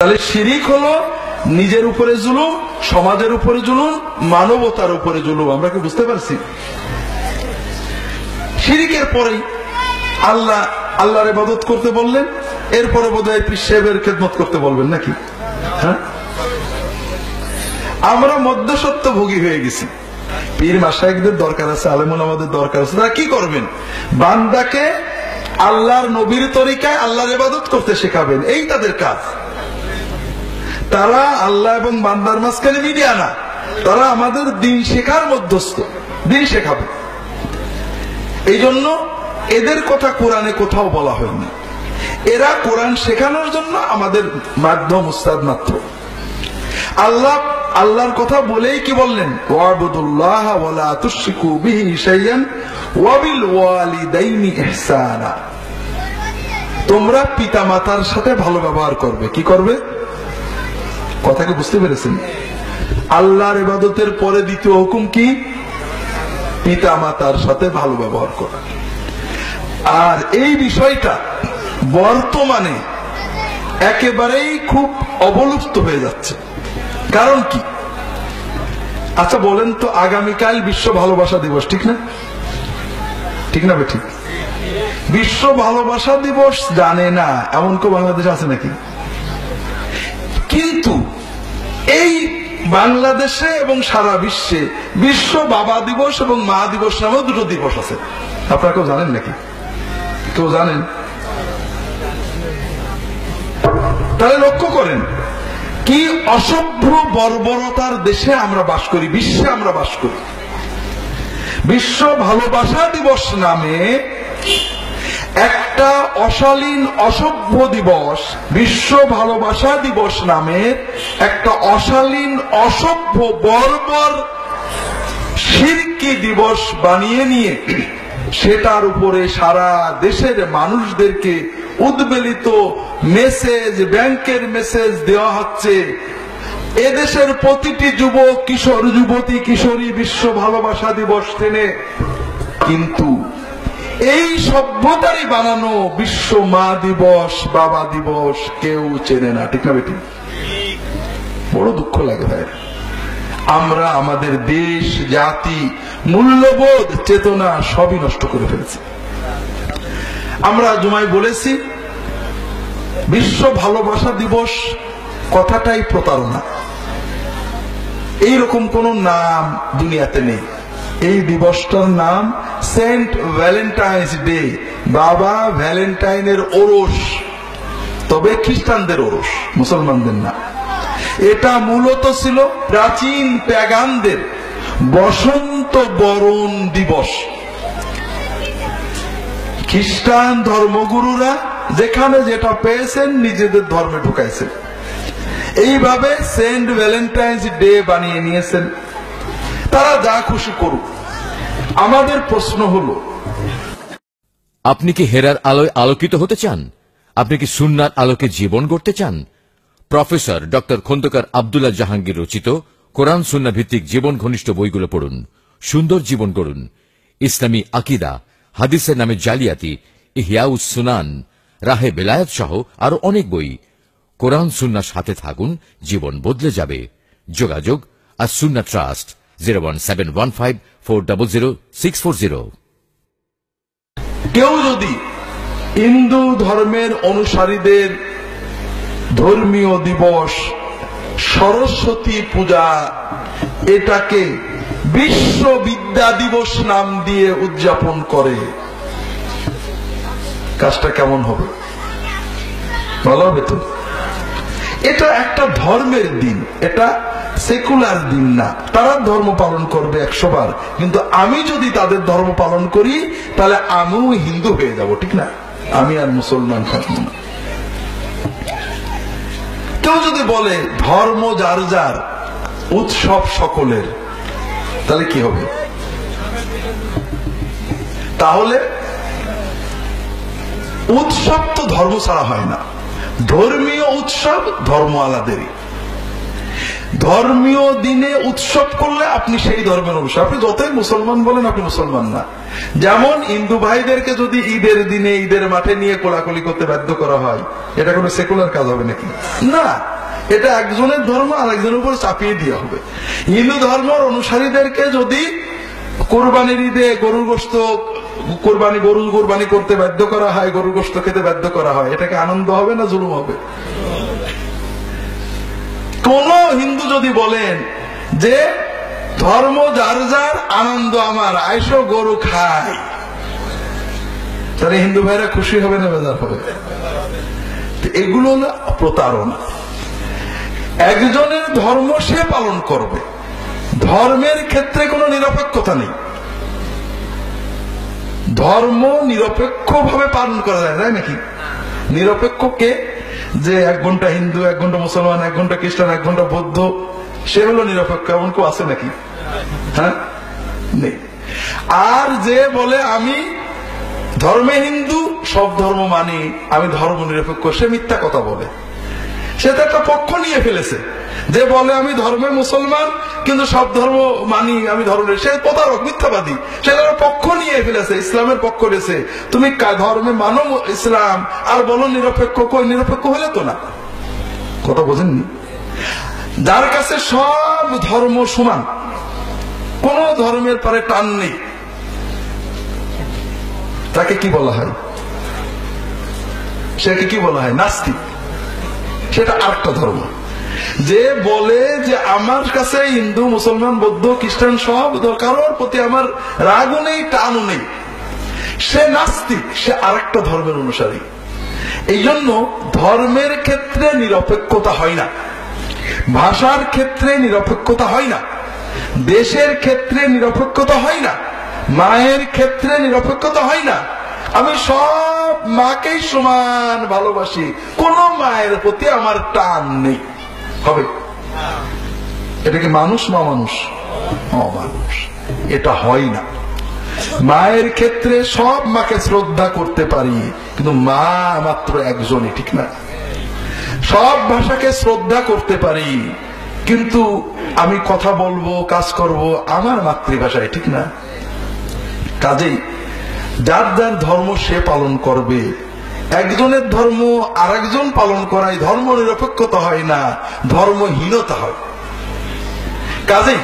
তাহলে শিরিক হলো নিজের উপরে জুলুম, সমাজের উপরে জুলুম, মানবতার উপরে জুলুম। আমরা কি বুঝতে পারছি? শিরিকের পরেই আল্লাহর ইবাদত করতে বললেন, এরপরে বোধহয় পীর সাহেবের খেদমত করতে বলবেন নাকি? হ্যাঁ, আমরা মধ্যসত্ত্ব ভোগী হয়ে গেছি। পীর মাশায়েখদের দরকার আছে, আলেমুল আমাদের দরকার আছে। তারা কি করবেন? বান্দাকে আল্লাহর নবীর তরিকায় আল্লাহর ইবাদত করতে শেখাবেন, এই তাদের কাজ। তারা আল্লাহ এবং বান্দার মাঝখানে মিডিয়া না, তারা আমাদের দিন শেখার মধ্যস্থ, দিন শেখাবে। এই জন্য এদের কথা কোরআনে কোথাও বলা হয়নি। এরা কোরআন শেখানোর জন্য আমাদের মাধ্যম, উস্তাদ মাত্র। আল্লাহর কথা বলেই কি বললেন? ওয়াবুদুল্লাহ ওয়ালা তুশরিকু বিহি শাইআন ওয়া বিল ওয়ালিদাইনি ইহসানা। তোমরা পিতামাতার সাথে ভালো ব্যবহার করবে। কি করবে? কথা কি বুঝতে পেরেছেন? আল্লাহর ইবাদতের পরে দ্বিতীয় হুকুম কি? পিতামাতার সাথে ভালো ব্যবহার করা। আর এই বিষয়টা বর্তমানে একেবারেই খুব অবলুপ্ত হয়ে যাচ্ছে। কারণ কি? আচ্ছা বলেন তো, আগামীকাল বিশ্ব ভালোবাসা দিবস, ঠিক না? ঠিক না ঠিক? বিশ্ব ভালোবাসা দিবস জানে না এমন কেউ বাংলাদেশে আছে নাকি? কিন্তু এই বাংলাদেশে এবং সারা বিশ্বে বিশ্ব বাবা দিবস এবং মা দিবস নামেও দুটো দিবস আছে। আপনারা কেউ জানেন নাকি? কেউ জানেন? তাহলে লক্ষ্য করেন কি অসভ্য বর্বরতার দেশে আমরা বাস করি, বিশ্বে আমরা বাস করি। বিশ্ব ভালোবাসা দিবস নামে একটা অশালীন অসভ্য দিবস, বিশ্ব ভালোবাসা দিবস নামে একটা অশালীন অসভ্য বর্বর শিরকি দিবস বানিয়ে নিয়ে সেটার উপরে সারা দেশের মানুষদেরকে উদ্বেলিত মেসেজ, ব্যাংকের মেসেজ দেওয়া হচ্ছে। এদেশের প্রতিটি যুবক, কিশোর, যুবতী, কিশোরী বিশ্ব ভালোবাসা দিবস চেনে, কিন্তু এই সভ্যতারই বানানো বিশ্ব মা দিবস, বাবা দিবস কেউ চেনে না। ঠিক না বেটি? বড় দুঃখ লাগে ভাই। আমরা আমাদের দেশ, জাতি, মূল্যবোধ, চেতনা সবই নষ্ট করে ফেলেছি। আমরা জুমায় বলেছি বিশ্ব ভালোবাসা দিবস কথাটাই প্রতারণা। এইরকম কোন নাম দুনিয়াতে নেই। এই দিবসটার নাম সেন্ট ভ্যালেন্টাইন্স ডে, বাবা ভ্যালেন্টাইনের ওরস, তবে খ্রিস্টানদের ওরস, মুসলমানদের না। এটা মূলত ছিল প্রাচীন প্যাগানদের বসন্ত বরণ দিবস। খ্রিস্টান ধর্মগুরুরা যেখানে যেটা পেয়েছেন নিজেদের ধর্মে ঢুকাইছেন, এইভাবে সেন্ট ভ্যালেন্টাইন্স ডে বানিয়ে নিয়েছেন। তারা যা খুশি করুক। আমাদের প্রশ্ন হলো, আপনি কি হেরার আলোয় আলোকিত হতে চান? আপনি কি সুন্নাহর আলোকে জীবন গড়তে চান? প্রফেসর ডক্টর খন্দকার আব্দুল্লাহ জাহাঙ্গীর রচিত কোরআন সুন্নাহ ভিত্তিক জীবন ঘনিষ্ঠ বইগুলো পড়ুন, সুন্দর জীবন গড়ুন। ইসলামী আকীদা, হাদিসের নামে জালিয়াতি, ইহয়াউস সুনান, রাহে বেলায়েত সহ আরো অনেক বই। কোরআন সুন্নাহর সাথে থাকুন, জীবন বদলে যাবে। যোগাযোগ আস-সুন্নাহ ট্রাস্ট, 01715400640। কেউ যদি হিন্দু ধর্মের অনুসারীদের ধর্মীয় দিবস সরস্বতী পূজা এটাকে বিশ্ব বিদ্যা দিবস নাম দিয়ে উদযাপন করে, কাজটা কেমন হবে? ভালো হবে তো? এটা একটা ধর্মের দিন, এটা সেকুলার দিন না। তারা ধর্ম পালন করবে 100 বার, কিন্তু আমি যদি তাদের ধর্ম পালন করি তাহলে আমিও হিন্দু হয়ে যাব, ঠিক না? আমি আর মুসলমান থাকবো না। কেউ যদি বলে ধর্ম যার যার, উৎসব সকলের, তাহলে কি হবে? তাহলে উৎসব তো ধর্ম ছাড়া হয় না। ধর্মীয় উৎসব ধর্ম আলাদেরই। ধর্মীয় দিনে উৎসব করলে আপনি সেই ধর্মের অনুসারী। আপনি যতই মুসলমান বলেন, আপনি মুসলমান না। যেমন হিন্দু ভাইদেরকে যদি ঈদের দিনে ঈদের মাঠে নিয়ে কোলাকুলি করতে বাধ্য করা হয়, এটা কোনো সেকুলার কাজ হবে নাকি? না। এটা একজনের ধর্ম আর একজনের উপর চাপিয়ে দেওয়া হবে। হিন্দু ধর্মের অনুসারীদেরকে যদি কোরবানির ঈদে গরুর গোশত গরু কোরবানি করতে বাধ্য করা হয়, গরুর গোশত খেতে বাধ্য করা হয়, এটাকে আনন্দ হবে না জুলুম হবে? কোন হিন্দু যদি বলেন যে ধর্ম যার যার, আনন্দ আমার, আইসো গরু খায়, তাহলে হিন্দু ভাইরা খুশি হবে না বেজার হবে? এগুলো হলো প্রতারণা। একজনের ধর্ম সে পালন করবে, ধর্মের ক্ষেত্রে কোনো নিরপেক্ষতা নেই। ধর্ম নিরপেক্ষ ভাবে পালন করা যায়, তাই নাকি? নিরপেক্ষ কে? যে 1 ঘন্টা হিন্দু, 1 ঘন্টা মুসলমান, 1 ঘন্টা খ্রিস্টান, 1 ঘন্টা বৌদ্ধ, সে হলো নিরপেক্ষ, এমন কেউ আছে নাকি? হ্যাঁ, নেই। আর যে বলে আমি ধর্মে হিন্দু, সব ধর্ম মানি, আমি ধর্ম নিরপেক্ষ, সে মিথ্যা কথা বলে। সে তো একটা পক্ষ নিয়ে ফেলেছে। যে বলে আমি ধর্মে মুসলমান কিন্তু সব ধর্ম মানি, আমি ধর্মের, সে প্রতারক, মিথ্যাবাদী। সে তারা পক্ষ নিয়ে ফেলেছে, ইসলামের পক্ষ নিয়েছে। তুমি ধর্মে মানো ইসলাম আর বলো নিরপেক্ষ, কই নিরপেক্ষ হলে তো না। কথা বোঝেননি? যার কাছে সব ধর্ম সমান, কোন ধর্মের পরে টান নেই, তাকে কি বলা হয়? সেকে কি বলা হয়? নাস্তিক। সেটা আরেকটা ধর্ম। যে বলে যে আমার কাছে হিন্দু, মুসলমান, বৌদ্ধ, খ্রিস্টান সব কারোর প্রতি আমার রাগও নেই, টানও নেই, সে নাস্তিক, সে আরেকটা ধর্মের অনুসারী। এই জন্য ধর্মের ক্ষেত্রে নিরপেক্ষতা হয় না, ভাষার ক্ষেত্রে নিরপেক্ষতা হয় না, দেশের ক্ষেত্রে নিরপেক্ষতা হয় না, মায়ের ক্ষেত্রে নিরপেক্ষতা হয় না। আমি সব মাকেই সমান ভালোবাসি, কোন মায়ের প্রতি আমার টান নেই, হবে? এটা কি মানুষ না মানুষ? অমানুষ। এটা হয় না। মায়ের ক্ষেত্রে সব মাকে শ্রদ্ধা করতে পারি, কিন্তু মা মাত্র একজনই, ঠিক না? সব ভাষাকে শ্রদ্ধা করতে পারি, কিন্তু আমি কথা বলবো, কাজ করব আমার মাতৃভাষায়, ঠিক না? কাজেই যার যার ধর্ম সে পালন করবে। একজনের ধর্ম আরেকজন পালন করায় ধর্ম নিরপেক্ষতা হয় না, ধর্মহীনতা হয়। কাজেই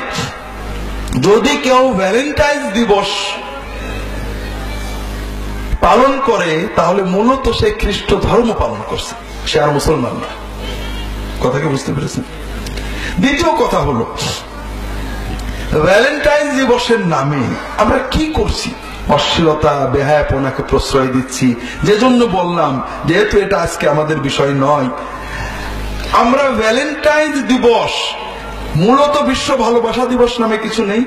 যদি কেউ ভ্যালেন্টাইন্স দিবস পালন করে, তাহলে মূলত সে খ্রিস্ট ধর্ম পালন করছে, সে আর মুসলমান না। কথা কি বুঝতে পেরেছেন? দ্বিতীয় কথা হলো, ভ্যালেন্টাইন্স দিবসের নামে আমরা কি করছি? অশ্লীলতা, বেহায়াপনাকে প্রশ্রয় দিচ্ছি। যে জন্য বললাম, যেহেতু এটা আজকে আমাদের বিষয় নয়, আমরা ভ্যালেন্টাইন্স দিবস, মূলত বিশ্ব ভালোবাসা দিবস নামে কিছু নেই।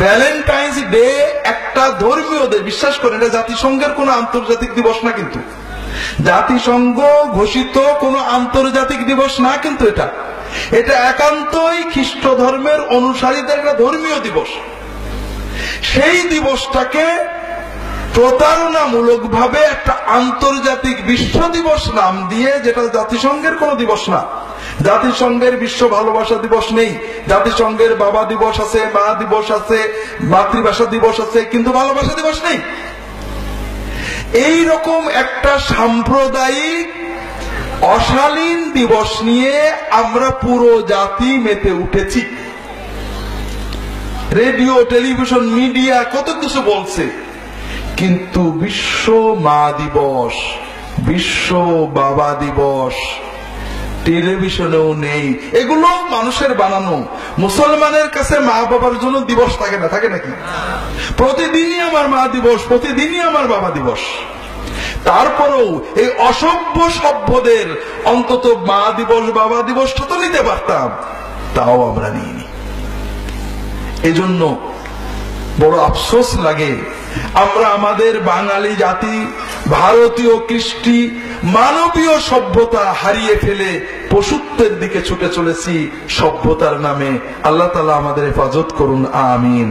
ভ্যালেন্টাইন্স ডে একটা ধর্মীয় ডে, বিশ্বাস করেন, এটা জাতিসংঘের কোন আন্তর্জাতিক দিবস না, কিন্তু জাতিসংঘ ঘোষিত কোন আন্তর্জাতিক দিবস না, কিন্তু এটা একান্তই খ্রিস্ট ধর্মের অনুসারীদের একটা ধর্মীয় দিবস। সেই দিবসটাকে প্রতারণামূলক ভাবে একটা আন্তর্জাতিক বিশ্ব দিবস নাম দিয়ে, যেটা জাতিসংঘের কোন দিবস না। জাতিসংঘের বিশ্ব ভালোবাসা দিবস নেই, জাতিসংঘের বাবা দিবস আছে, মা দিবস আছে, মাতৃভাষা দিবস আছে, কিন্তু ভালোবাসা দিবস নেই। এই রকম একটা সাম্প্রদায়িক অশালীন দিবস নিয়ে আমরা পুরো জাতি মেতে উঠেছি। রেডিও, টেলিভিশন, মিডিয়া কত কিছু বলছে, কিন্তু বিশ্ব মা দিবস, বিশ্ব বাবা দিবস টেলিভিশনেও নেই। এগুলো মানুষের বানানো। মুসলমানের কাছে মা বাবার জন্য দিবস থাকে না, থাকে নাকি? প্রতিদিনই আমার মা দিবস, প্রতিদিনই আমার বাবা দিবস। তারপরেও এই অসভ্য সভ্যদের অন্তত মা দিবস, বাবা দিবসটা তো নিতে পারতাম, তাও আমরা নিইনি। এজন্য বড় আফসোস লাগে, আমরা আমাদের বাঙালি জাতি, ভারতীয় কৃষ্টি, মানবীয় সভ্যতা হারিয়ে ফেলে পশুত্বের দিকে ছুটে চলেছি সভ্যতার নামে। আল্লাহ তাআলা আমাদের হেফাজত করুন, আমিন।